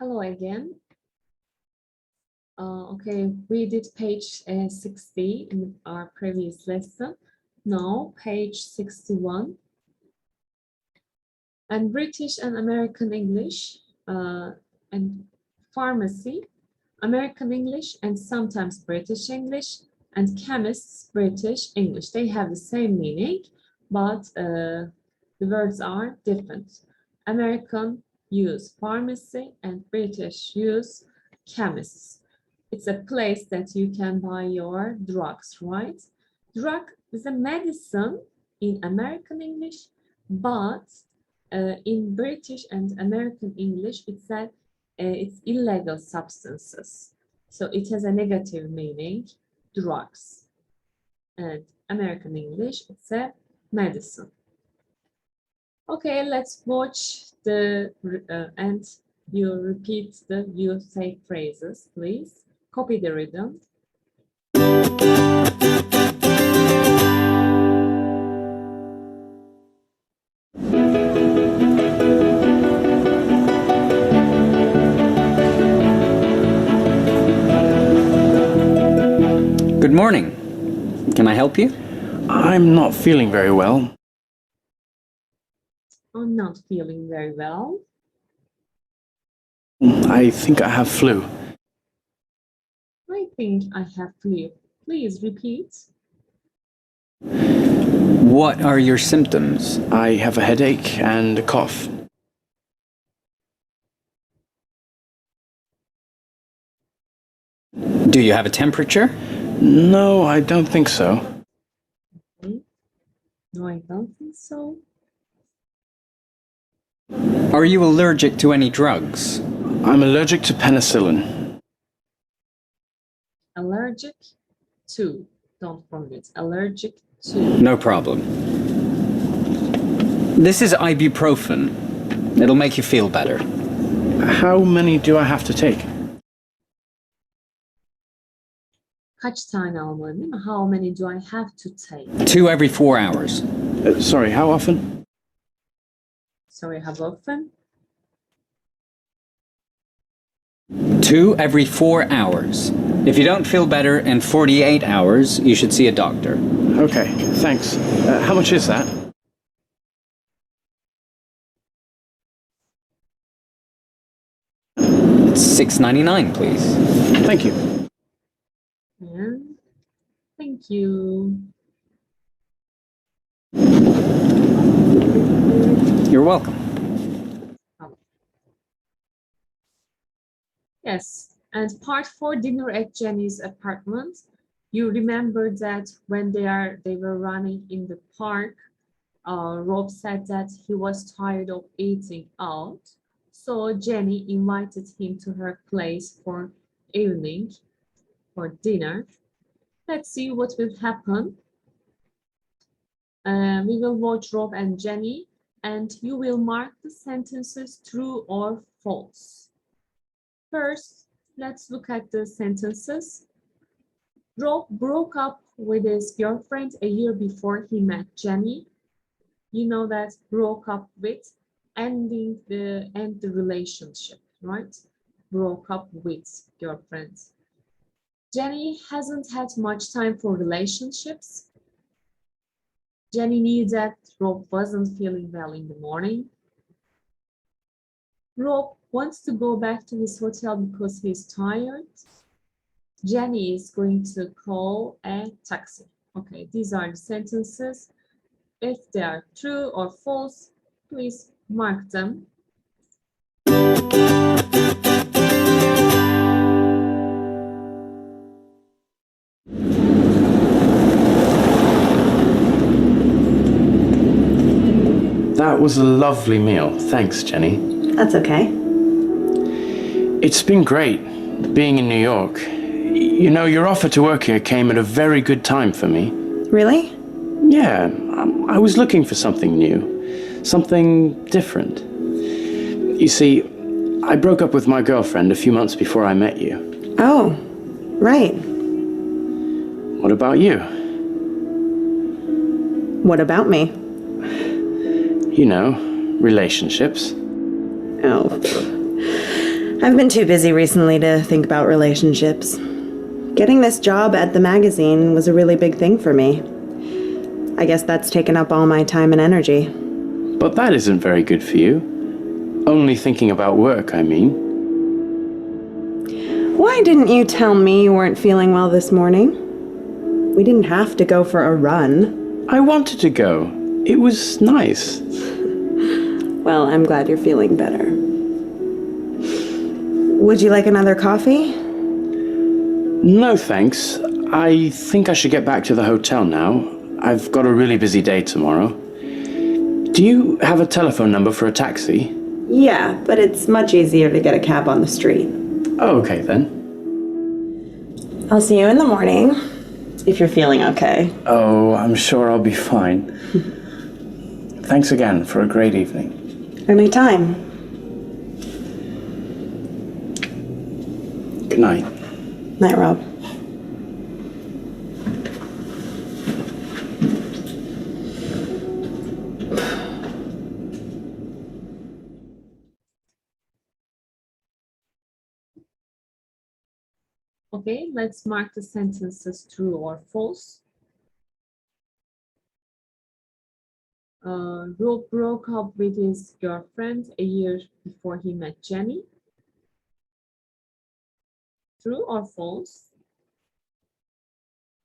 Hello again. Okay, we did page 60 in our previous lesson. Now, page 61. And British and American English and pharmacy, American English and sometimes British English, and chemists, British English. They have the same meaning, but the words are different. American use pharmacy and British use chemists. It's a place that you can buy your drugs, right? Drug is a medicine in American English, but in British and American English, it's illegal substances. So it has a negative meaning, drugs. And American English, it's a medicine. Okay, let's watch the, and you repeat the you say phrases, please. Copy the rhythm. Good morning. Can I help you? I'm not feeling very well. I'm not feeling very well. I think I have flu. I think I have flu. Please repeat. What are your symptoms? I have a headache and a cough. Do you have a temperature? No, I don't think so. Okay. No, I don't think so. Are you allergic to any drugs? I'm allergic to penicillin. Allergic to. Don't forget. Allergic to. No problem. This is ibuprofen. It'll make you feel better. How many do I have to take? Kaç tane almalıyım, değil mi? How many do I have to take? 2 every 4 hours. Sorry, how often? Sorry, how often? 2 every 4 hours. If you don't feel better in 48 hours, you should see a doctor. Okay, thanks. How much is that? It's $6.99, please. Thank you. And thank you. You're welcome. Yes, and part 4, dinner at Jenny's apartment. You remember that when they were running in the park, Rob said that he was tired of eating out. So Jenny invited him to her place for evening, for dinner. Let's see what will happen. We will watch Rob and Jenny, and you will mark the sentences true or false. First, let's look at the sentences. Rob broke up with his girlfriend a year before he met Jenny. You know that broke up with, end the relationship, right? Broke up with girlfriend. Jenny hasn't had much time for relationships. Jenny knew that Rob wasn't feeling well in the morning. Rob wants to go back to his hotel because he's tired. Jenny is going to call a taxi. Okay, these are the sentences. If they are true or false, please mark them. That was a lovely meal. Thanks, Jenny. That's okay. It's been great being in New York. You know, your offer to work here came at a very good time for me. Really? Yeah, I was looking for something new, something different. You see, I broke up with my girlfriend a few months before I met you. Oh, right. What about you? What about me? You know, relationships. Oh. I've been too busy recently to think about relationships. Getting this job at the magazine was a really big thing for me. I guess that's taken up all my time and energy. But that isn't very good for you. Only thinking about work, I mean. Why didn't you tell me you weren't feeling well this morning? We didn't have to go for a run. I wanted to go. It was nice. Well, I'm glad you're feeling better. Would you like another coffee? No, thanks. I think I should get back to the hotel now. I've got a really busy day tomorrow. Do you have a telephone number for a taxi? Yeah, but it's much easier to get a cab on the street. Oh, okay then. I'll see you in the morning, if you're feeling okay. Oh, I'm sure I'll be fine. Thanks again for a great evening. Anytime. Good night. Night, Rob. Okay, let's mark the sentences true or false. Rob broke up with his girlfriend a year before he met Jenny. True or false?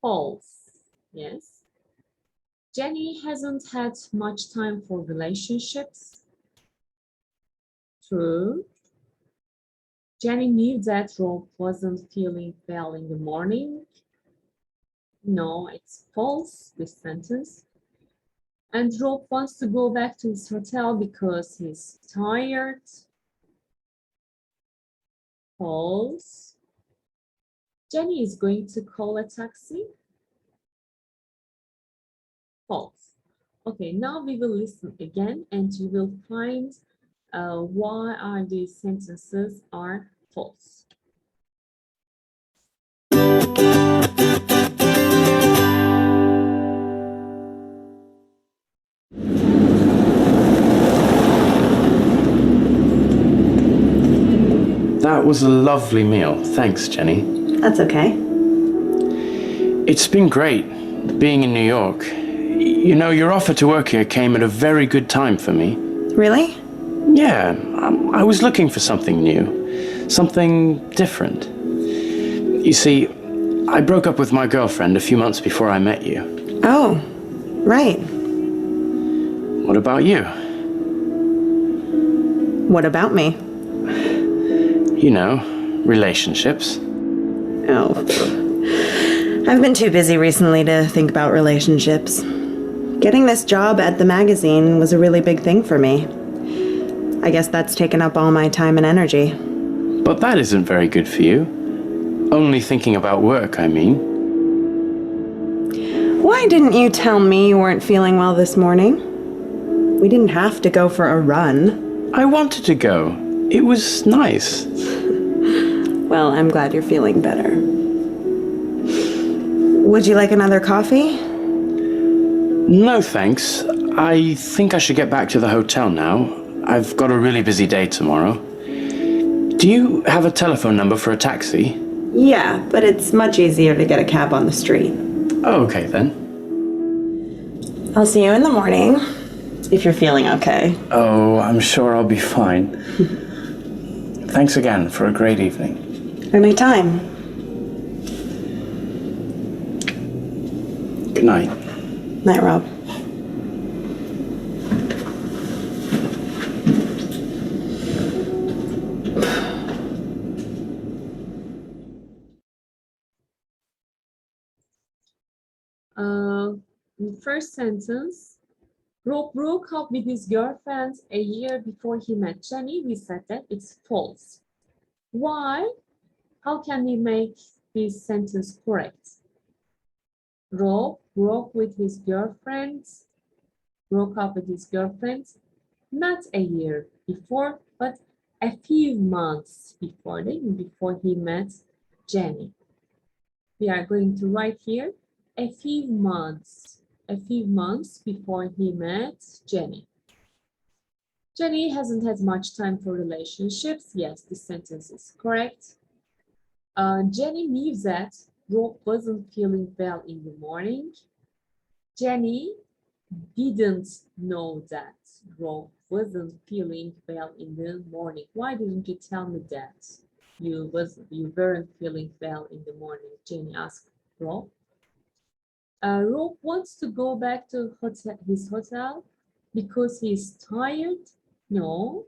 False, yes. Jenny hasn't had much time for relationships. True. Jenny knew that Rob wasn't feeling well in the morning. No, it's false, this sentence. And Rob wants to go back to his hotel because he's tired. False. Jenny is going to call a taxi. False. Okay, now we will listen again and you will find why are these sentences are false. That was a lovely meal. Thanks, Jenny. That's okay. It's been great being in New York. You know, your offer to work here came at a very good time for me. Really? Yeah, I was looking for something new, something different. You see, I broke up with my girlfriend a few months before I met you. Oh, right. What about you? What about me? You know, relationships. Oh. I've been too busy recently to think about relationships. Getting this job at the magazine was a really big thing for me. I guess that's taken up all my time and energy. But that isn't very good for you. Only thinking about work, I mean. Why didn't you tell me you weren't feeling well this morning? We didn't have to go for a run. I wanted to go. It was nice. Well, I'm glad you're feeling better. Would you like another coffee? No, thanks. I think I should get back to the hotel now. I've got a really busy day tomorrow. Do you have a telephone number for a taxi? Yeah, but it's much easier to get a cab on the street. Oh, okay then. I'll see you in the morning, if you're feeling okay. Oh, I'm sure I'll be fine. Thanks again for a great evening. Anytime. Good night. Night, Rob. The first sentence, Rob broke up with his girlfriend a year before he met Jenny. We said that it's false. Why? How can we make this sentence correct? Rob broke up with his girlfriend, not a year before, but a few months before he met Jenny. We are going to write here a few months before he met Jenny. Jenny hasn't had much time for relationships. Yes, this sentence is correct. Jenny knew that Rob wasn't feeling well in the morning. Jenny didn't know that Rob wasn't feeling well in the morning. Why didn't you tell me that you weren't feeling well in the morning? Jenny asked Rob. Rob wants to go back to his hotel because he's tired. No,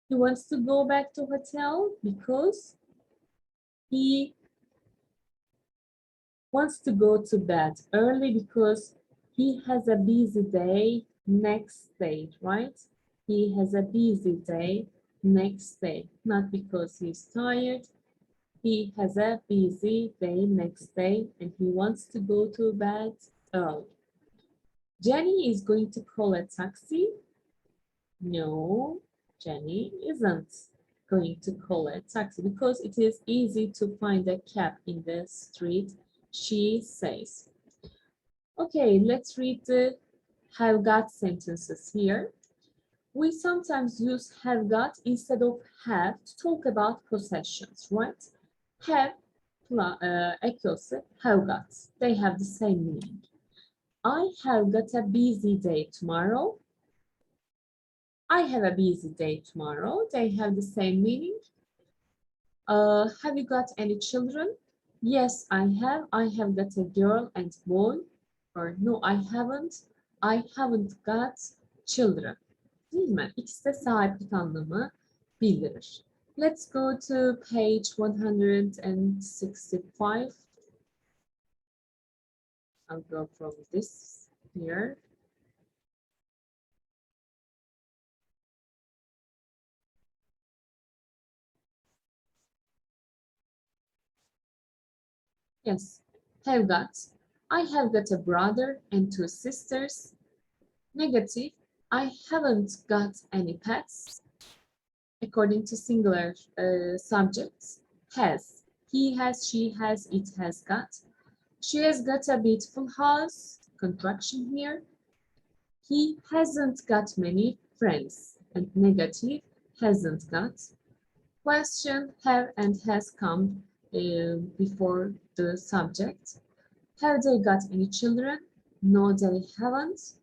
he wants to go back to hotel because he wants to go to bed early because he has a busy day next day, right? He has a busy day next day, not because he's tired. He has a busy day next day and he wants to go to bed early. Jenny is going to call a taxi. No, Jenny isn't going to call a taxi because it is easy to find a cab in the street, she says. Okay, let's read the have got sentences here. We sometimes use have got instead of have to talk about possessions, right? Have equals have got. They have the same meaning. I have got a busy day tomorrow. I have a busy day tomorrow. They have the same meaning. Have you got any children? Yes, I have. I have got a girl and boy. Or no, I haven't. I haven't got children. Değil mi? İkisi de sahiplik anlamı bildirir. Let's go to page 165. I'll go from this here. Yes, have got. I have got a brother and two sisters. Negative, I haven't got any pets. According to singular subjects, has. He has, she has, it has got. She has got a beautiful house, contraction here. He hasn't got many friends. And negative, hasn't got. Question, have and has come before the subject. Have they got any children? No, they haven't.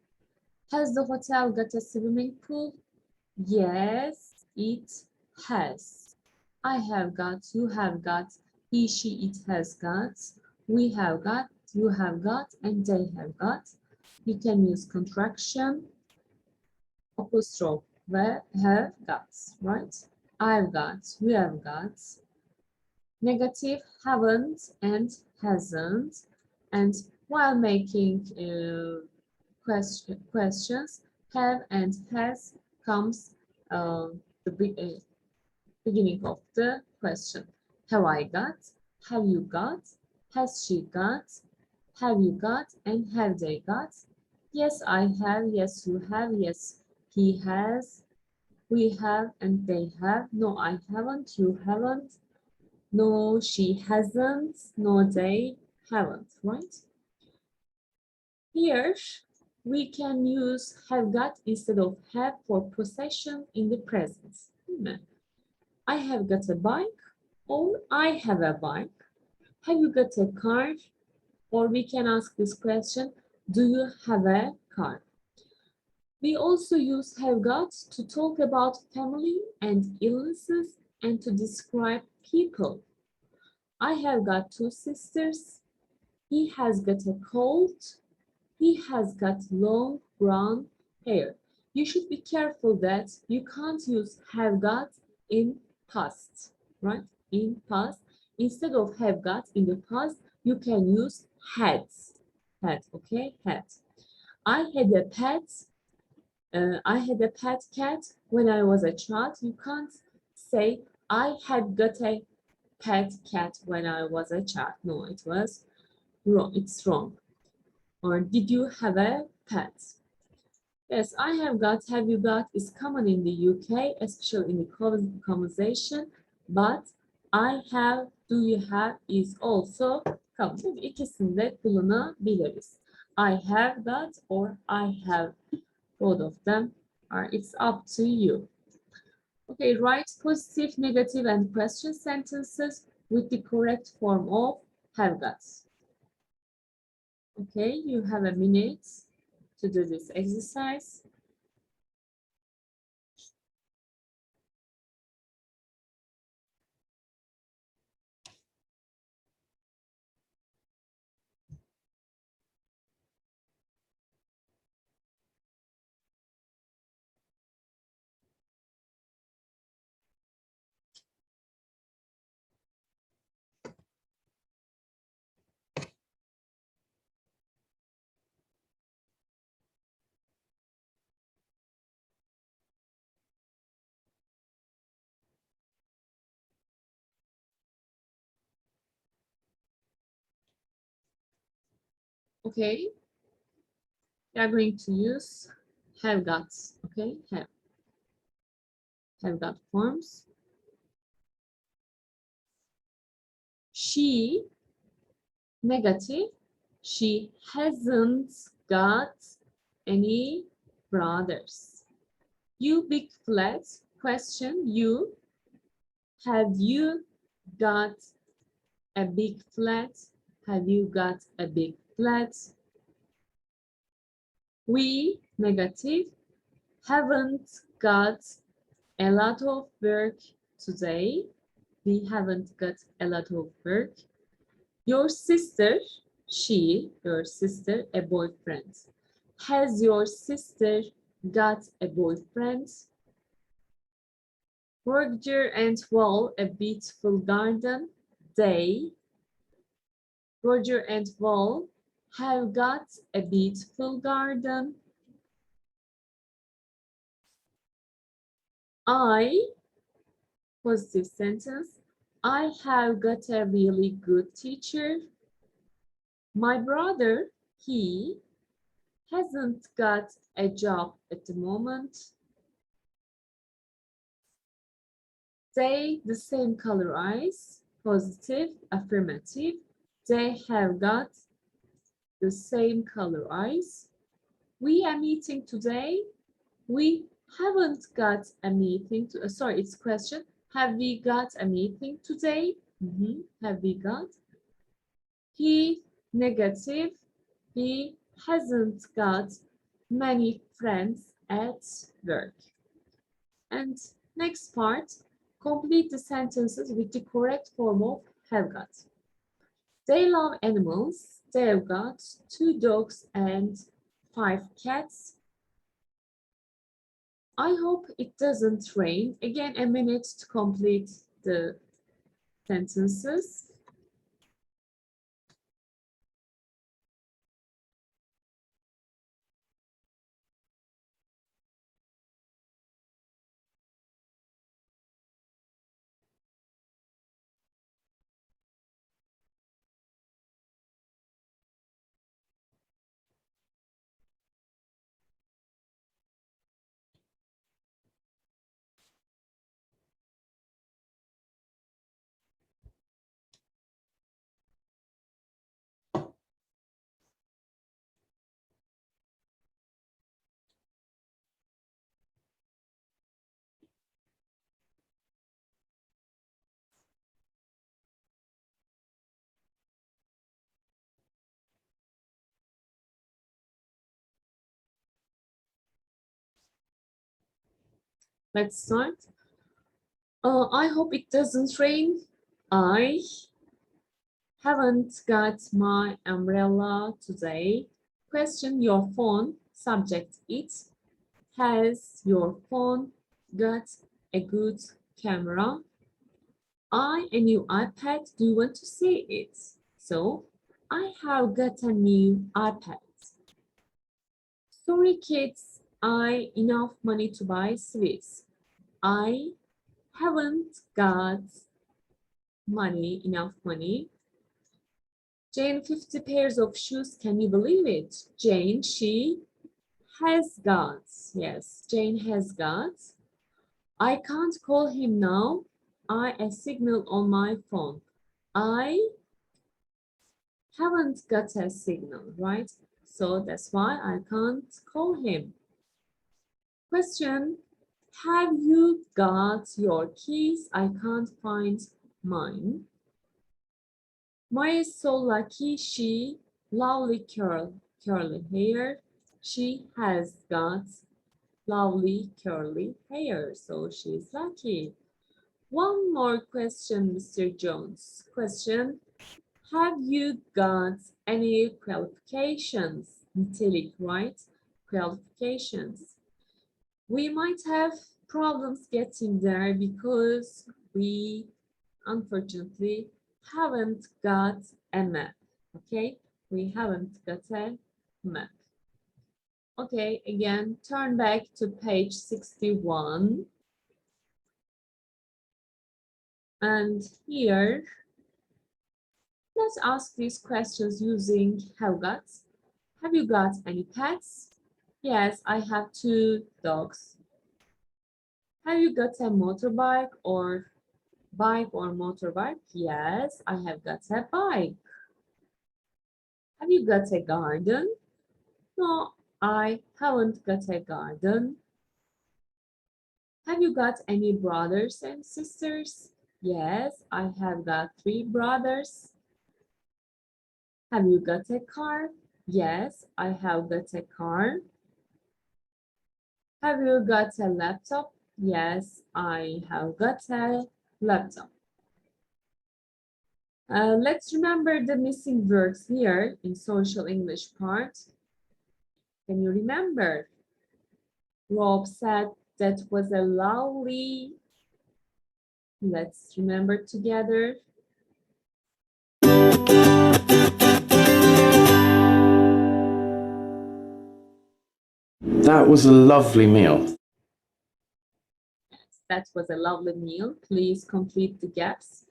Has the hotel got a swimming pool? Yes, it has. I have got, you have got, he, she, it has got, we have got, you have got, and they have got. You can use contraction, apostrophe, have got, right? I've got, we have got. Negative, haven't and hasn't. And while making questions, have and has comes the beginning of the question. Have I got? Have you got? Has she got? Have you got? And have they got? Yes, I have. Yes, you have. Yes, he has. We have and they have. No, I haven't. You haven't. No, she hasn't. No, they haven't, right? Here, we can use have got instead of have for possession in the present. I have got a bike, or I have a bike. Have you got a car? Or we can ask this question, do you have a car? We also use have got to talk about family and illnesses and to describe people. I have got two sisters. He has got a cold. He has got long brown hair. You should be careful that you can't use have got in past, right? In past. Instead of have got in the past, you can use had. Had, okay? Had. I had a pet. I had a pet cat when I was a child. You can't say I had got a pet cat when I was a child. No, it was wrong. It's wrong. Or did you have a pet? Yes, I have got, have you got is common in the UK, especially in the conversation. But I have, do you have is also common. İkisini de kullanabiliriz. I have got or I have, both of them It's up to you. Okay, write positive, negative, and question sentences with the correct form of have got. Okay, you have a minute to do this exercise. Okay, we are going to use have got. Okay, have got forms. She, negative, she hasn't got any brothers. You, big flat, question, you, have you got a big flat? Have you got a big flat? We, negative, haven't got a lot of work today. We haven't got a lot of work. Your sister, she, your sister, a boyfriend. Has your sister got a boyfriend? Roger and Wall, a beautiful garden. They, Roger and Wall, have got a beautiful garden. I, positive sentence, I have got a really good teacher. My brother, he hasn't got a job at the moment. They, the same color eyes, positive, affirmative. They have got the same color eyes. We are meeting today. We haven't got a meeting. Sorry, it's question. Have we got a meeting today? Have we got? He, negative. He hasn't got many friends at work. And next part, complete the sentences with the correct form of have got. They love animals. They've got 2 dogs and 5 cats. I hope it doesn't rain. Again, a minute to complete the sentences. Let's start. I hope it doesn't rain. I haven't got my umbrella today. Question your phone, subject it. Has your phone got a good camera? A new iPad, do you want to see it? So, I have got a new iPad. Sorry kids, I enough money to buy sweets. I haven't got enough money. Jane, 50 pairs of shoes, can you believe it? Jane, she has got, yes, Jane has got. I can't call him now. A signal on my phone. I haven't got a signal, right? So that's why I can't call him. Question. Have you got your keys? I can't find mine. Maya is so lucky. She lovely curly hair. She has got lovely curly hair, so she's lucky. One more question, Mr. Jones. Question. Have you got any qualifications? Nitelik, right? Qualifications. We might have problems getting there because we unfortunately haven't got a map. Okay, we haven't got a map. Okay, again, turn back to page 61. And here, let's ask these questions using have got. Have you got any pets? Yes, I have 2 dogs. Have you got a motorbike or bike or motorbike? Yes, I have got a bike. Have you got a garden? No, I haven't got a garden. Have you got any brothers and sisters? Yes, I have got 3 brothers. Have you got a car? Yes, I have got a car. Have you got a laptop? Yes, I have got a laptop. Let's remember the missing words here in social English part. Can you remember? Rob said that was a lovely. Let's remember together. That was a lovely meal. That was a lovely meal. Please complete the gaps.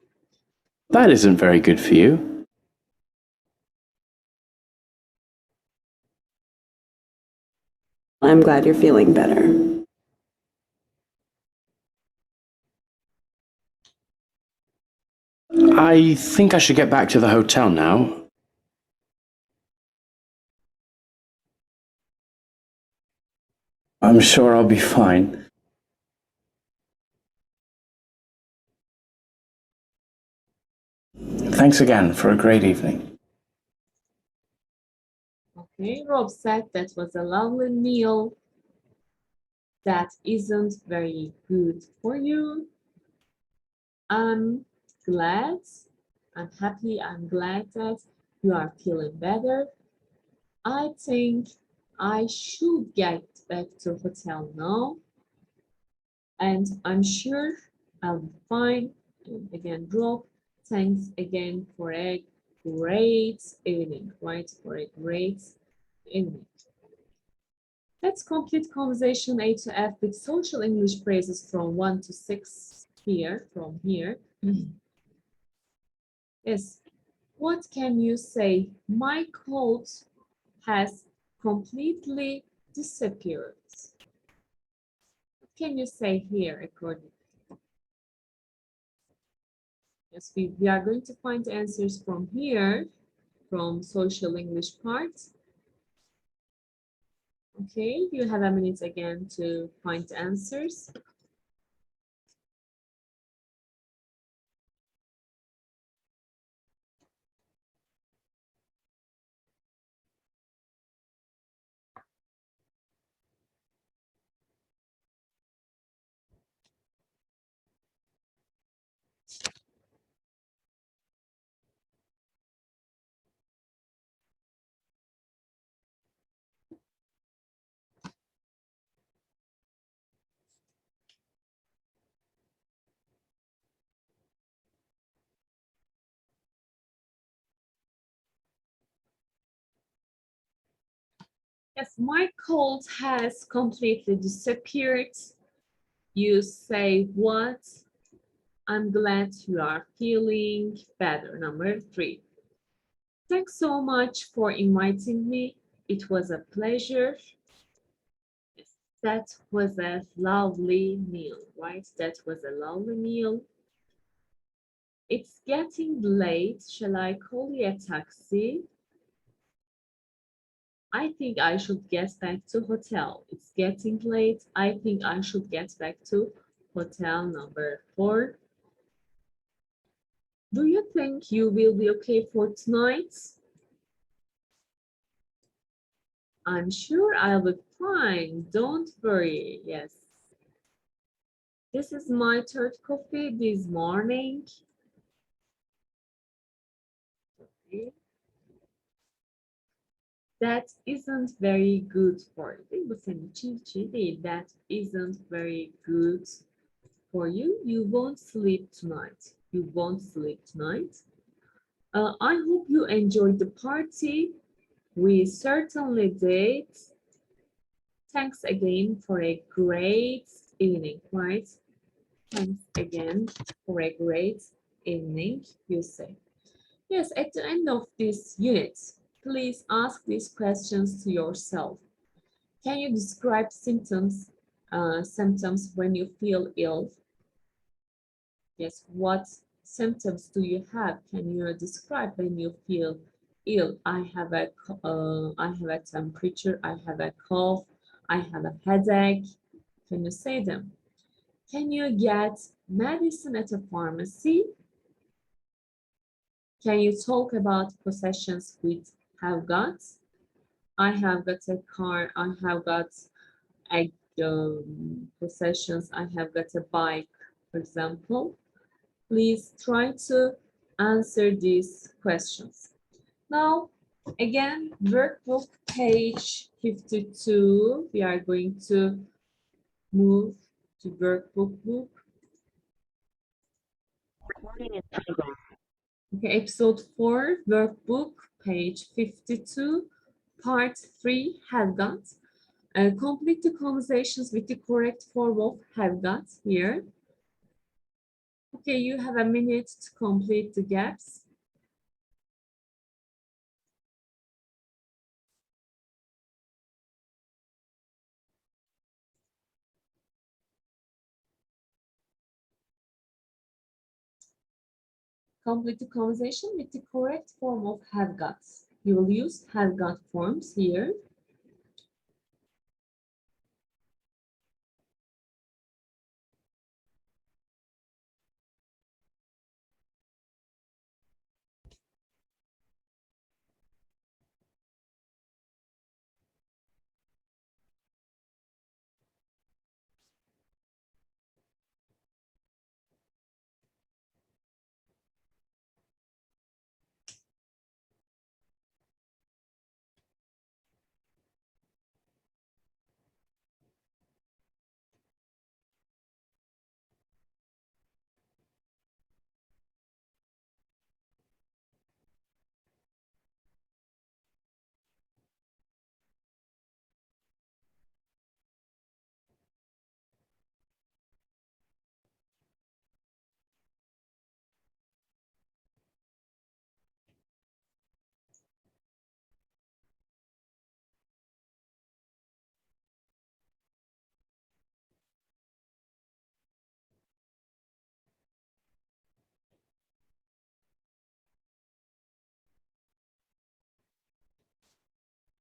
That isn't very good for you. I'm glad you're feeling better. I think I should get back to the hotel now. I'm sure I'll be fine. Thanks again for a great evening. Okay, Rob said that was a lovely meal. That isn't very good for you. I'm glad, I'm happy, I'm glad that you are feeling better. I think I should get back to hotel now. And I'm sure I'll be fine. And again, Rob, thanks again for a great evening, right? For a great evening. Let's complete conversation A to F with social English phrases from 1 to 6 here, from here. Yes, what can you say? My coat has completely disappeared. What can you say here according? Yes, we are going to find answers from here, from social English part. Okay, you have a minute again to find answers. Yes, my cold has completely disappeared. You say what? I'm glad you are feeling better. Number 3. Thanks so much for inviting me. It was a pleasure. Yes, that was a lovely meal, right? That was a lovely meal. It's getting late. Shall I call you a taxi? I think I should get back to hotel. It's getting late. I think I should get back to hotel number 4. Do you think you will be okay for tonight? I'm sure I'll be fine. Don't worry. Yes. This is my third coffee this morning. Okay. That isn't very good for you. Bu senin için hiç iyi değil. That isn't very good for you. You won't sleep tonight. You won't sleep tonight. I hope you enjoyed the party. We certainly did. Thanks again for a great evening, right? Thanks again for a great evening, you say. Yes, at the end of this unit, please ask these questions to yourself. Can you describe symptoms when you feel ill? Yes, what symptoms do you have? Can you describe when you feel ill? I have a temperature, I have a cough, I have a headache. Can you say them? Can you get medicine at a pharmacy? Can you talk about possessions with have got? I have got a car, I have got a possessions, I have got a bike, for example. Please try to answer these questions. Now, again, workbook page 52. We are going to move to workbook book. Okay, episode 4, workbook page 52, part 3, have got. Complete the conversations with the correct form of have got here. Okay, you have a minute to complete the gaps. Complete the conversation with the correct form of have got. You will use have got forms here.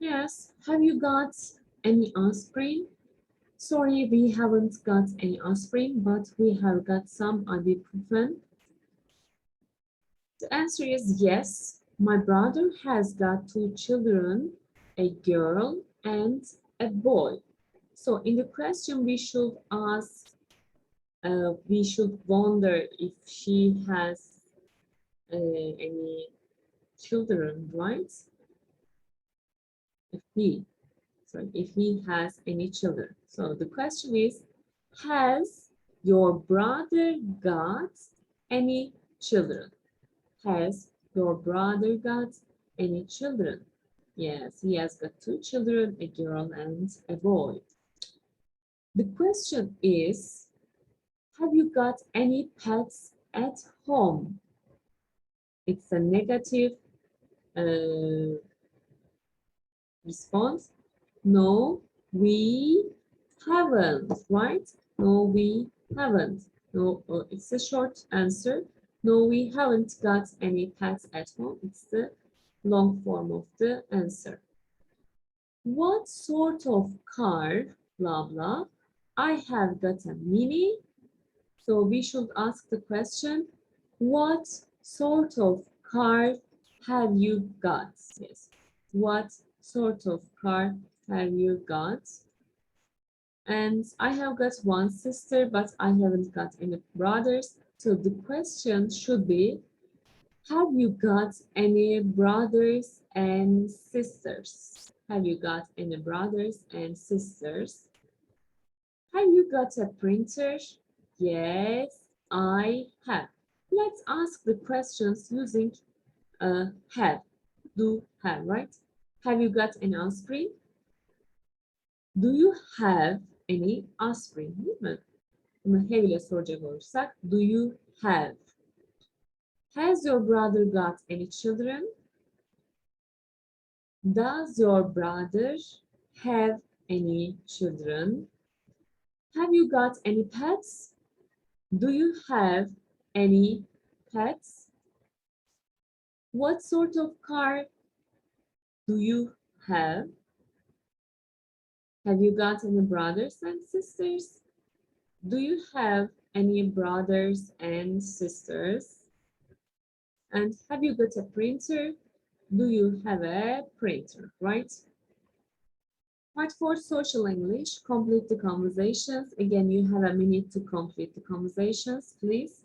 Yes, have you got any aspirin? Sorry, we haven't got any aspirin, but we have got some ibuprofen. The answer is yes. My brother has got 2 children, a girl and a boy. So in the question, we should ask, we should wonder if she has any children, right? If he has any children. So the question is, has your brother got any children? Has your brother got any children? Yes, he has got 2 children, a girl and a boy. The question is, have you got any pets at home? It's a negative response. No, we haven't, right? No, we haven't. No, it's a short answer. No, we haven't got any pets at home. It's the long form of the answer. What sort of car, blah, blah. I have got a Mini. So we should ask the question, what sort of car have you got? Yes. What sort of car have you got? And I have got one sister, but I haven't got any brothers. So the question should be, have you got any brothers and sisters? Have you got any brothers and sisters? Have you got a printer? Yes, I have. Let's ask the questions using have, do, have, right? Have you got an aspirin? Do you have any aspirin? Değil mi? Bunu have ile soracak olursak, do you have? Has your brother got any children? Does your brother have any children? Have you got any pets? Do you have any pets? What sort of car do you have? Have you got any brothers and sisters? Do you have any brothers and sisters? And have you got a printer? Do you have a printer, right? Part 4, social English. Complete the conversations. Again, you have a minute to complete the conversations, please.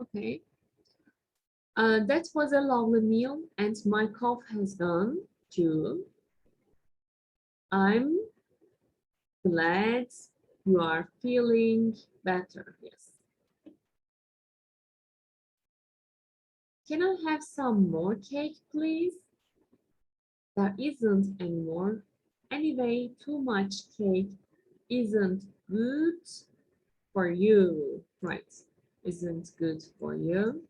Okay. That was a lovely meal and my cough has gone too. I'm glad you are feeling better, yes. Can I have some more cake, please? There isn't any more. Anyway, too much cake isn't good for you, right? Isn't good for you.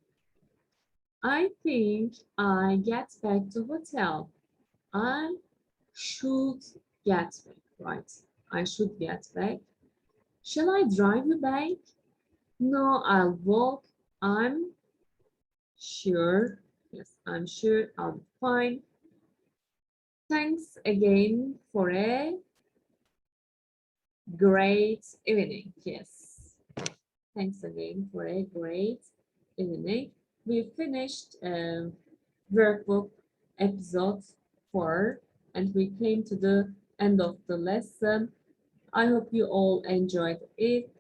I think I get back to hotel. I should get back, right? I should get back. Shall I drive you back? No, I'll walk. I'm sure. Yes, I'm sure I'll be fine. Thanks again for a great evening. Yes. Thanks again for a great evening. We finished workbook episode 4 and we came to the end of the lesson. I hope you all enjoyed it.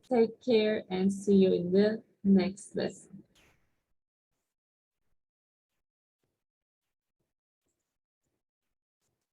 Take care and see you in the next lesson.